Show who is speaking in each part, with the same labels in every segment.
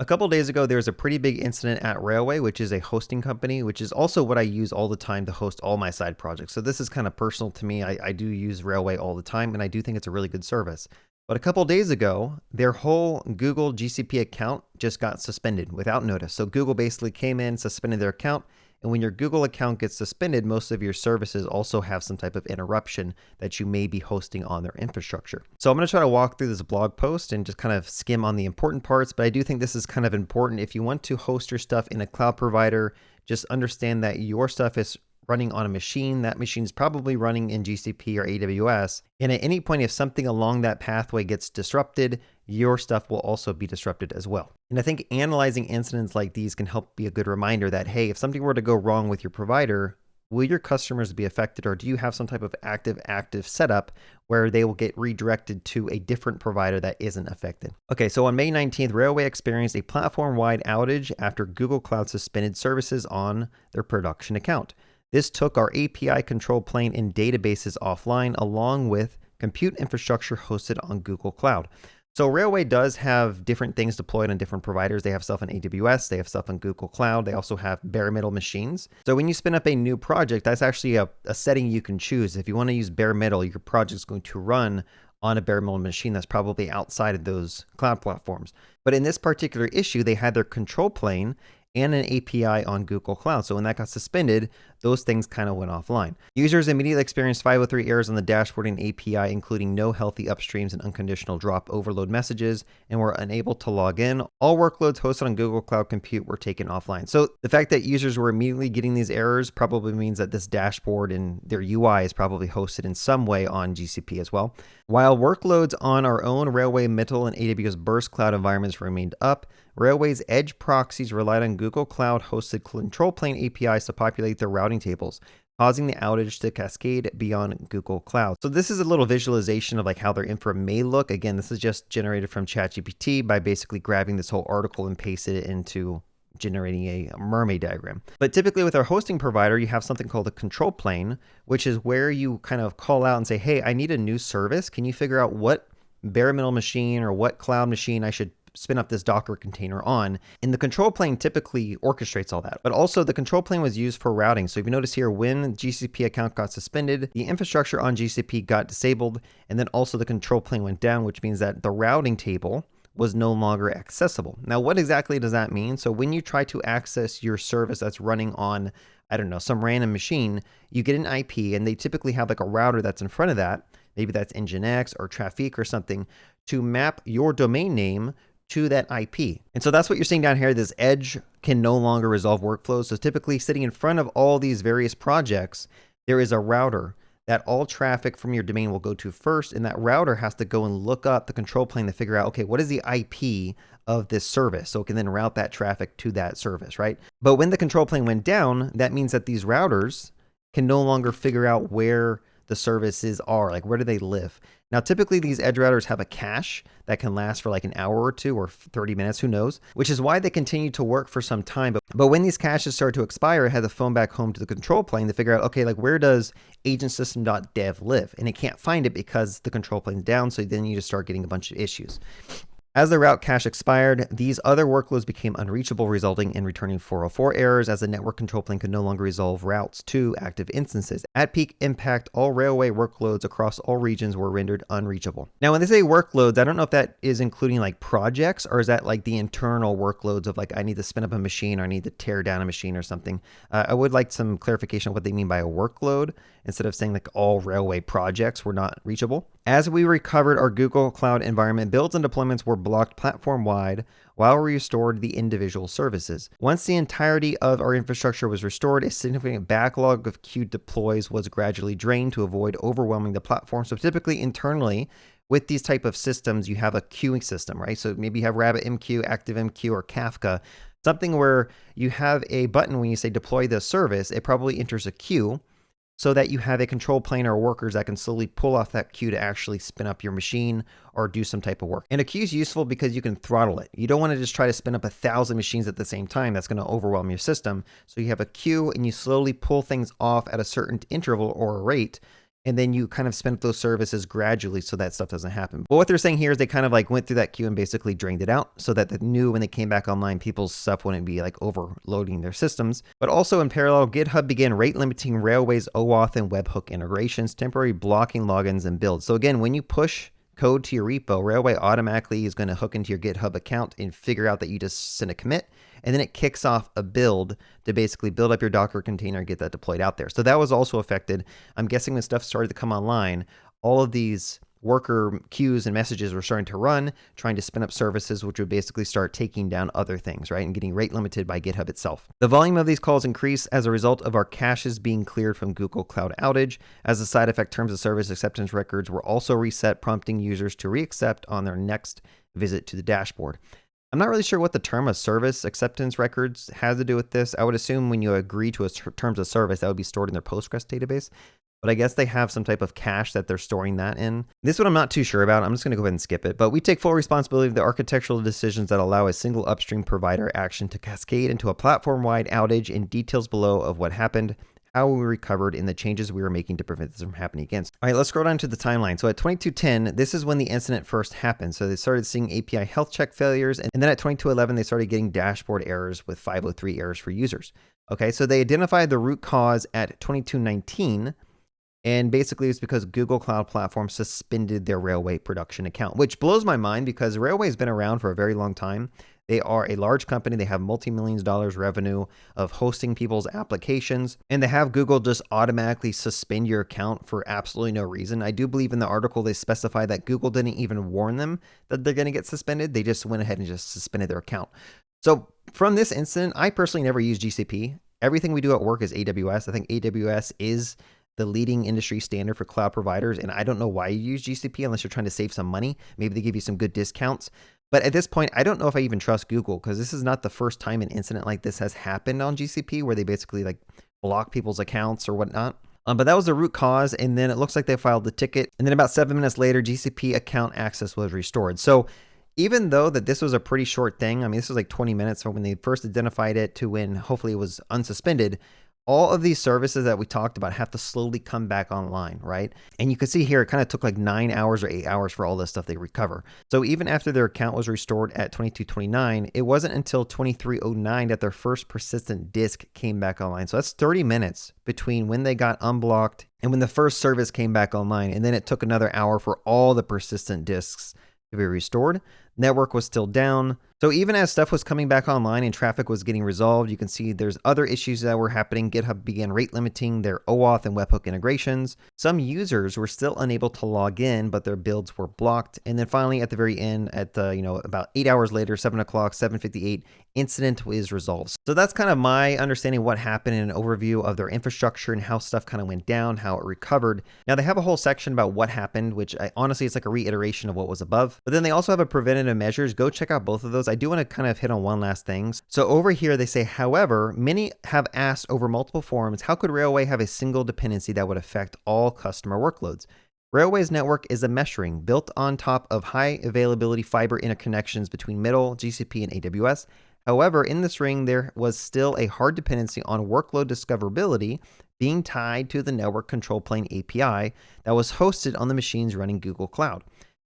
Speaker 1: A couple days ago, there was a pretty big incident at Railway, which is a hosting company, which is also what I use all the time to host all my side projects. So this is kind of personal to me. I do use Railway all the time, and I do think it's a really good service. But a couple days ago, their whole Google GCP account just got suspended without notice. So Google basically came in, suspended their account. And when your Google account gets suspended, most of your services also have some type of interruption that you may be hosting on their infrastructure. So I'm going to try to walk through this blog post and just kind of skim on the important parts, but I do think this is kind of important. If you want to host your stuff in a cloud provider, just understand that your stuff is running on a machine. That machine is probably running in GCP or AWS. And at any point, if something along that pathway gets disrupted, your stuff will also be disrupted as well. And I think analyzing incidents like these can help be a good reminder that, hey, if something were to go wrong with your provider, will your customers be affected, or do you have some type of active setup where they will get redirected to a different provider that isn't affected? Okay, so on May 19th, Railway experienced a platform-wide outage after Google Cloud suspended services on their production account. This took our API control plane and databases offline, along with compute infrastructure hosted on Google Cloud. So Railway does have different things deployed on different providers. They have stuff on AWS, they have stuff on Google Cloud, they also have bare metal machines. So when you spin up a new project, that's actually a setting you can choose. If you want to use bare metal, your project is going to run on a bare metal machine that's probably outside of those cloud platforms. But in this particular issue, they had their control plane and an API on Google Cloud. So when that got suspended, those things kind of went offline. Users immediately experienced 503 errors on the dashboard and API, including no healthy upstreams and unconditional drop overload messages, and were unable to log in. All workloads hosted on Google Cloud Compute were taken offline. So the fact that users were immediately getting these errors probably means that this dashboard and their UI is probably hosted in some way on GCP as well. While workloads on our own Railway, Metal, and AWS Burst Cloud environments remained up, Railway's edge proxies relied on Google Cloud hosted control plane APIs to populate their routing tables, causing the outage to cascade beyond Google Cloud. So this is a little visualization of like how their infra may look. Again, this is just generated from ChatGPT by basically grabbing this whole article and pasted it into generating a mermaid diagram. But typically with our hosting provider, you have something called a control plane, which is where you kind of call out and say, hey, I need a new service. Can you figure out what bare metal machine or what cloud machine I should spin up this Docker container on? And the control plane typically orchestrates all that. But also the control plane was used for routing. So if you notice here, when GCP account got suspended, the infrastructure on GCP got disabled, and then also the control plane went down, which means that the routing table was no longer accessible. Now, what exactly does that mean? So when you try to access your service that's running on, I don't know, some random machine, you get an IP, and they typically have like a router that's in front of that. Maybe that's Nginx or Traffic or something, to map your domain name to that IP. And so that's what you're seeing down here. This edge can no longer resolve workflows. So typically sitting in front of all these various projects, there is a router that all traffic from your domain will go to first. And that router has to go and look up the control plane to figure out, okay, what is the IP of this service? So it can then route that traffic to that service, right? But when the control plane went down, that means that these routers can no longer figure out where the services are, like where do they live? Now, typically these edge routers have a cache that can last for like an hour or two or 30 minutes, who knows, which is why they continue to work for some time. But when these caches start to expire, it had to phone back home to the control plane to figure out, okay, like where does agentsystem.dev live? And it can't find it because the control plane's down. So then you just start getting a bunch of issues. As the route cache expired, these other workloads became unreachable, resulting in returning 404 errors as the network control plane could no longer resolve routes to active instances. At peak impact, all Railway workloads across all regions were rendered unreachable. Now, when they say workloads, I don't know if that is including like projects, or is that like the internal workloads of like, I need to spin up a machine or I need to tear down a machine or something. I would like some clarification on what they mean by a workload, instead of saying like all Railway projects were not reachable. As we recovered our Google Cloud environment, builds and deployments were blocked platform-wide while we restored the individual services. Once the entirety of our infrastructure was restored, a significant backlog of queued deploys was gradually drained to avoid overwhelming the platform. So typically internally, with these type of systems, you have a queuing system, right? So maybe you have RabbitMQ, ActiveMQ, or Kafka, something where you have a button when you say deploy this service, it probably enters a queue, so that you have a control plane or workers that can slowly pull off that queue to actually spin up your machine or do some type of work. And a queue is useful because you can throttle it. You don't want to just try to spin up 1,000 machines at the same time. That's going to overwhelm your system. So you have a queue and you slowly pull things off at a certain interval or a rate. and then you kind of spin up those services gradually so that stuff doesn't happen. But what they're saying here is they kind of like went through that queue and basically drained it out so that when they came back online, people's stuff wouldn't be like overloading their systems. But also in parallel, GitHub began rate limiting Railway's OAuth and webhook integrations, temporarily blocking logins and builds. So again, when you push code to your repo, Railway automatically is going to hook into your GitHub account and figure out that you just sent a commit, and then it kicks off a build to basically build up your Docker container and get that deployed out there. So that was also affected. I'm guessing when stuff started to come online, all of these worker queues and messages were starting to run, trying to spin up services, which would basically start taking down other things, right? And getting rate limited by GitHub itself. The volume of these calls increased as a result of our caches being cleared from Google Cloud outage. As a side effect, terms of service acceptance records were also reset, prompting users to reaccept on their next visit to the dashboard. I'm not really sure what the term of service acceptance records has to do with this. I would assume when you agree to a terms of service, that would be stored in their Postgres database. But I guess they have some type of cache that they're storing that in. This one I'm not too sure about. I'm just going to go ahead and skip it. But we take full responsibility of the architectural decisions that allow a single upstream provider action to cascade into a platform-wide outage, and details below of what happened, how we recovered, and the changes we were making to prevent this from happening again. All right, let's scroll down to the timeline. So at 2210, this is when the incident first happened. So they started seeing API health check failures. And then at 2211, they started getting dashboard errors with 503 errors for users. Okay, so they identified the root cause at 2219. And basically it's because Google Cloud Platform suspended their Railway production account, which blows my mind because Railway has been around for a very long time. They are a large company. They have multi-millions of dollars revenue of hosting people's applications, and they have Google just automatically suspend your account for absolutely no reason. I do believe in the article they specify that Google didn't even warn them that they're going to get suspended. They just went ahead and just suspended their account. So from this incident, I personally never use GCP. Everything we do at work is AWS. I think AWS is the leading industry standard for cloud providers, and I don't know why you use GCP unless you're trying to save some money. Maybe they give you some good discounts. But at this point, I don't know if I even trust Google, because this is not the first time an incident like this has happened on GCP where they basically like block people's accounts or whatnot. But that was the root cause, and then it looks like they filed the ticket. And then about 7 minutes later, GCP account access was restored. So even though that this was a pretty short thing, I mean, this was like 20 minutes from when they first identified it to when hopefully it was unsuspended, all of these services that we talked about have to slowly come back online, right? And you can see here, it kind of took like 9 hours or 8 hours for all this stuff to recover. So even after their account was restored at 2229, it wasn't until 2309 that their first persistent disk came back online. So that's 30 minutes between when they got unblocked and when the first service came back online. And then it took another hour for all the persistent disks to be restored. Network was still down. So even as stuff was coming back online and traffic was getting resolved, you can see there's other issues that were happening. GitHub began rate limiting their OAuth and webhook integrations. Some users were still unable to log in, but their builds were blocked. And then finally at the very end, at the, about 8 hours later, 7 o'clock, 7:58, incident is resolved. So that's kind of my understanding of what happened in an overview of their infrastructure and how stuff kind of went down, how it recovered. Now they have a whole section about what happened, which honestly, it's like a reiteration of what was above. But then they also have a preventative measures. Go check out both of those. I do want to kind of hit on one last thing. So over here, they say, however, many have asked over multiple forums, how could Railway have a single dependency that would affect all customer workloads? Railway's network is a mesh ring built on top of high availability fiber interconnections between Middle, GCP, and AWS. However, in this ring, there was still a hard dependency on workload discoverability being tied to the network control plane API that was hosted on the machines running Google Cloud.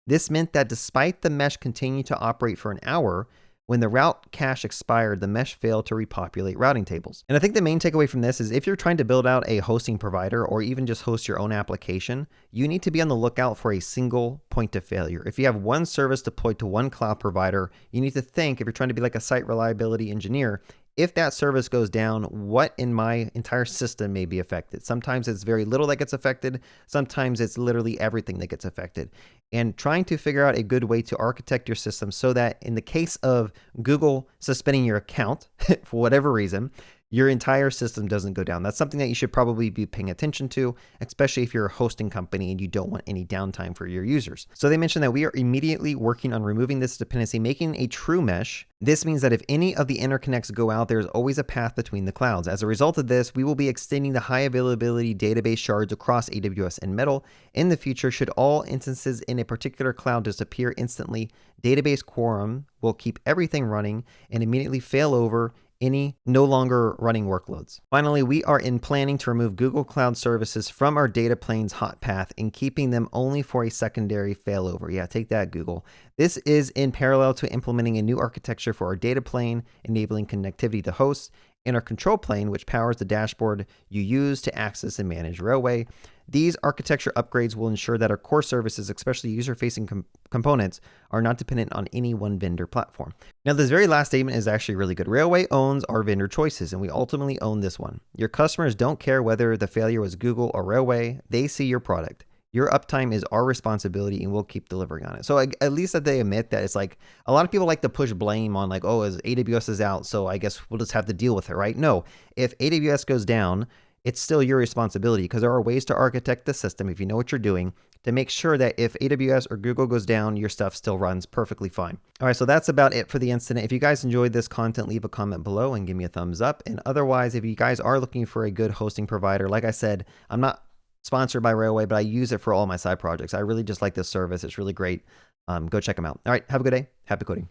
Speaker 1: This meant that despite the mesh continuing to operate for an hour, when the route cache expired, the mesh failed to repopulate routing tables. And I think the main takeaway from this is if you're trying to build out a hosting provider or even just host your own application, you need to be on the lookout for a single point of failure. If you have one service deployed to one cloud provider, you need to think, if you're trying to be like a site reliability engineer, if that service goes down, what in my entire system may be affected? Sometimes it's very little that gets affected. Sometimes it's literally everything that gets affected. And trying to figure out a good way to architect your system so that in the case of Google suspending your account for whatever reason, your entire system doesn't go down. That's something that you should probably be paying attention to, especially if you're a hosting company and you don't want any downtime for your users. So they mentioned that we are immediately working on removing this dependency, making a true mesh. This means that if any of the interconnects go out, there's always a path between the clouds. As a result of this, we will be extending the high availability database shards across AWS and Metal. In the future, should all instances in a particular cloud disappear instantly, database quorum will keep everything running and immediately fail over any no longer running workloads. Finally, we are in planning to remove Google Cloud Services from our data plane's hot path and keeping them only for a secondary failover. Yeah, take that, Google. This is in parallel to implementing a new architecture for our data plane, enabling connectivity to hosts, and our control plane, which powers the dashboard you use to access and manage Railway. These architecture upgrades will ensure that our core services, especially user-facing components, are not dependent on any one vendor platform. Now, this very last statement is actually really good. Railway owns our vendor choices, and we ultimately own this one. Your customers don't care whether the failure was Google or Railway. They see your product. Your uptime is our responsibility, and we'll keep delivering on it. So at least that they admit that. It's like a lot of people like to push blame on like, oh, as AWS is out, so I guess we'll just have to deal with it, right? No, if AWS goes down, it's still your responsibility, because there are ways to architect the system, if you know what you're doing, to make sure that if AWS or Google goes down, your stuff still runs perfectly fine. All right, so that's about it for the incident. If you guys enjoyed this content, leave a comment below and give me a thumbs up. And otherwise, if you guys are looking for a good hosting provider, like I said, I'm not sponsored by Railway, but I use it for all my side projects. I really just like this service. It's really great. Go check them out. All right, have a good day. Happy coding.